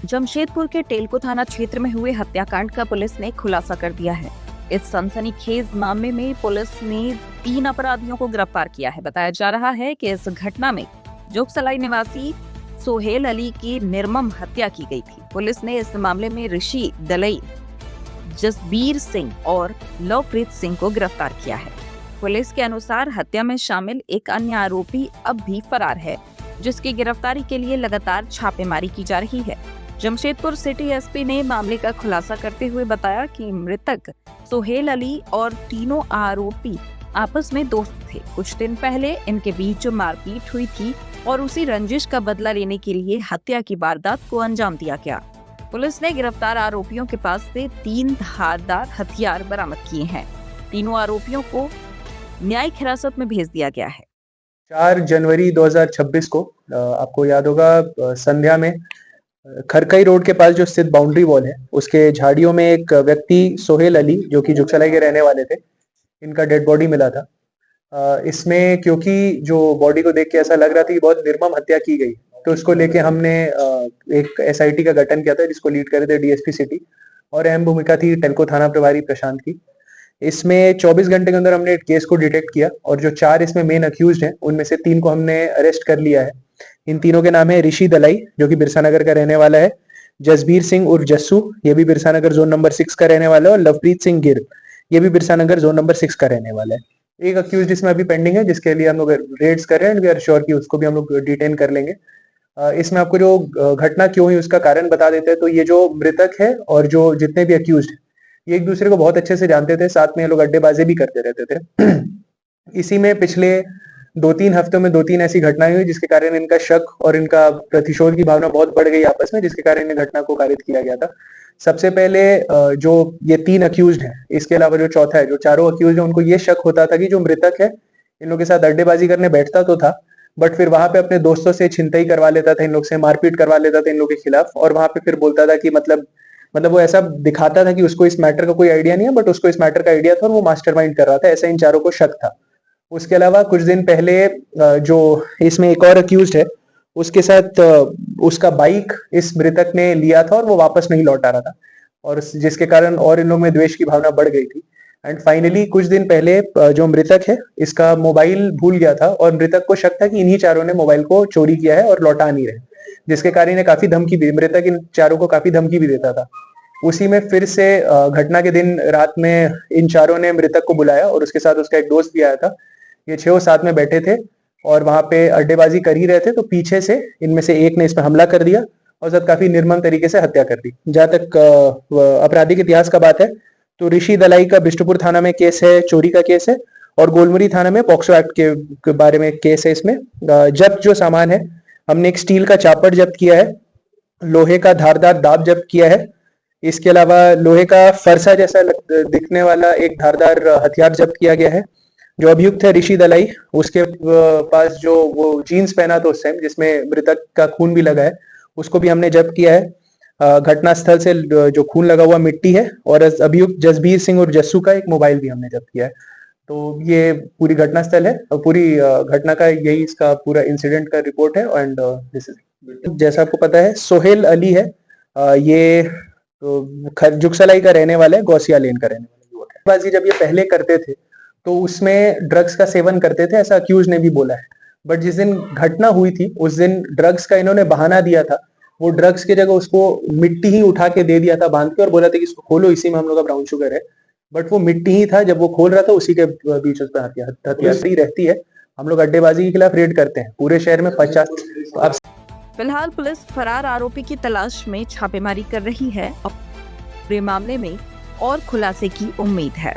जमशेदपुर के टेलको थाना क्षेत्र में हुए हत्याकांड का पुलिस ने खुलासा कर दिया है। इस सनसनीखेज मामले में पुलिस ने 3 अपराधियों को गिरफ्तार किया है। बताया जा रहा है कि इस घटना में जोगसलाई निवासी सोहेल अली की निर्मम हत्या की गई थी। पुलिस ने इस मामले में ऋषि दलई, जसबीर सिंह और लवप्रीत सिंह को गिरफ्तार किया है। पुलिस के अनुसार हत्या में शामिल एक अन्य आरोपी अब भी फरार है, जिसकी गिरफ्तारी के लिए लगातार छापेमारी की जा रही है। जमशेदपुर सिटी एसपी ने मामले का खुलासा करते हुए बताया कि मृतक सोहेल अली और तीनों आरोपी आपस में दोस्त थे। कुछ दिन पहले इनके बीच मारपीट हुई थी और उसी रंजिश का बदला लेने के लिए हत्या की वारदात को अंजाम दिया गया। पुलिस ने गिरफ्तार आरोपियों के पास से 3 धारदार हथियार बरामद किए हैं। तीनों आरोपियों को न्यायिक हिरासत में भेज दिया गया है। 4 जनवरी 2026 को आपको याद होगा संध्या में खरकई रोड के पास जो स्थित बाउंड्री वॉल है उसके झाड़ियों में एक व्यक्ति सोहेल अली जो कि जुगसलाई के रहने वाले थे, इनका डेड बॉडी मिला था। इसमें क्योंकि जो बॉडी को देख के ऐसा लग रहा था कि बहुत निर्मम हत्या की गई, तो उसको लेके हमने एक एसआईटी का गठन किया था जिसको लीड करे थे डीएसपी सिटी, और अहम भूमिका थी टेलको थाना प्रभारी प्रशांत की। इसमें 24 घंटे के अंदर हमने केस को डिटेक्ट किया और जो 4 इसमें मेन अक्यूज्ड हैं उनमें से 3 को हमने अरेस्ट कर लिया है। इन तीनों के नाम है ऋषि दलाई जो कि बिरसा नगर का रहने वाला है, जसबीर सिंह उर्फ जस्सू ये भी बिरसा नगर जोन नंबर 6 का रहने वाला है, और लवप्रीत सिंह गिर ये भी बिरसा नगर जोन नंबर 6 का रहने वाला है। एक अक्यूज इसमें अभी पेंडिंग है जिसके लिए हम लोग रेड्स कर रहे हैं, वी आर श्योर कि उसको भी हम लोग डिटेन कर लेंगे। इसमें आपको जो घटना क्यों हुई उसका कारण बता देते हैं। तो ये जो मृतक है और जो जितने भी अक्यूज है ये एक दूसरे को बहुत अच्छे से जानते थे, साथ में ये लोग अड्डेबाजी भी करते रहते थे। इसी में पिछले 2-3 हफ्तों में 2-3 ऐसी घटनाएं हुई जिसके कारण इनका शक और इनका प्रतिशोध की भावना बहुत बढ़ गई आपस में, जिसके कारण इन घटना को कारित किया गया था। सबसे पहले जो ये 3 अक्यूज्ड हैं, इसके अलावा जो चौथा है, जो चारों अक्यूज्ड है उनको ये शक होता था कि जो मृतक है इन लोगों के साथ अड्डेबाजी करने बैठता तो था, बट फिर वहां पे अपने दोस्तों से छिनतई करवा लेता था, इन लोग से मारपीट करवा लेता था इन लोग के खिलाफ, और वहां पे फिर बोलता था कि मतलब वो ऐसा दिखाता था कि उसको इस मैटर का कोई आइडिया नहीं है, बट उसको इस मैटर का आइडिया था और वो मास्टरमाइंड कर रहा था, ऐसा इन चारों को शक था। उसके अलावा कुछ दिन पहले जो इसमें एक और अक्यूज्ड है उसके साथ उसका बाइक इस मृतक ने लिया था और वो वापस नहीं लौटा रहा था, और जिसके कारण और इन लोगों में द्वेष की भावना बढ़ गई थी। एंड फाइनली कुछ दिन पहले जो मृतक है इसका मोबाइल भूल गया था और मृतक को शक था कि इन्हीं चारों ने मोबाइल को चोरी किया है और लौटा नहीं रहे, जिसके कारण इन्हें काफी धमकी भी, मृतक इन चारों को काफी धमकी भी देता था। उसी में फिर से घटना के दिन रात में इन चारों ने मृतक को बुलाया और उसके साथ उसका एक दोस्त भी आया था। ये 6 साथ में बैठे थे और वहां पे अड्डेबाजी कर ही रहे थे, तो पीछे से इनमें से एक ने इसमें हमला कर दिया और साथ काफी निर्मम तरीके से हत्या कर दी। जहां तक आपराधिक इतिहास का बात है तो ऋषि दलाई का बिष्टुपुर थाना में केस है, चोरी का केस है, और गोलमुरी थाना में पॉक्सो एक्ट के बारे में केस है। इसमें जब्त जो सामान है, हमने एक स्टील का चापड़ जब्त किया है, लोहे का धारदार दाब जब्त किया है, इसके अलावा लोहे का फरसा जैसा दिखने वाला एक धारदार हथियार जब्त किया गया है। जो अभियुक्त है ऋषि दलाई, उसके पास जो वो जीन्स पहना था उस टाइम जिसमें मृतक का खून भी लगा है, उसको भी हमने जब्त किया है। घटना स्थल से जो खून लगा हुआ मिट्टी है, और अभियुक्त जसबीर सिंह और जस्सू का एक मोबाइल भी हमने जब्त किया है। तो ये पूरी घटना स्थल है और पूरी घटना का यही इसका पूरा इंसिडेंट का रिपोर्ट है। एंड दिस इज, जैसा आपको पता है सोहेल अली है, ये तो जुगसलाई का रहने वाला है, गौसिया लेन का रहने वाला है। जब ये पहले करते थे तो उसमें ड्रग्स का सेवन करते थे, ऐसा अक्यूज ने भी बोला है, बट जिस दिन घटना हुई थी उस दिन ड्रग्स का इन्होंने बहाना दिया था। वो ड्रग्स की जगह उसको मिट्टी ही उठा के दे दिया था बांध के, और बोला था कि इसको खोलो, इसी में हम लोग का ब्राउन शुगर है, बट वो मिट्टी ही था। जब वो खोल रहा था उसी के बीच उसमें हथियार रहती है। हम लोग अड्डेबाजी के खिलाफ रेड करते हैं पूरे शहर में 50। फिलहाल पुलिस फरार आरोपी की तलाश में छापेमारी कर रही है और पूरे मामले में और खुलासे की उम्मीद है।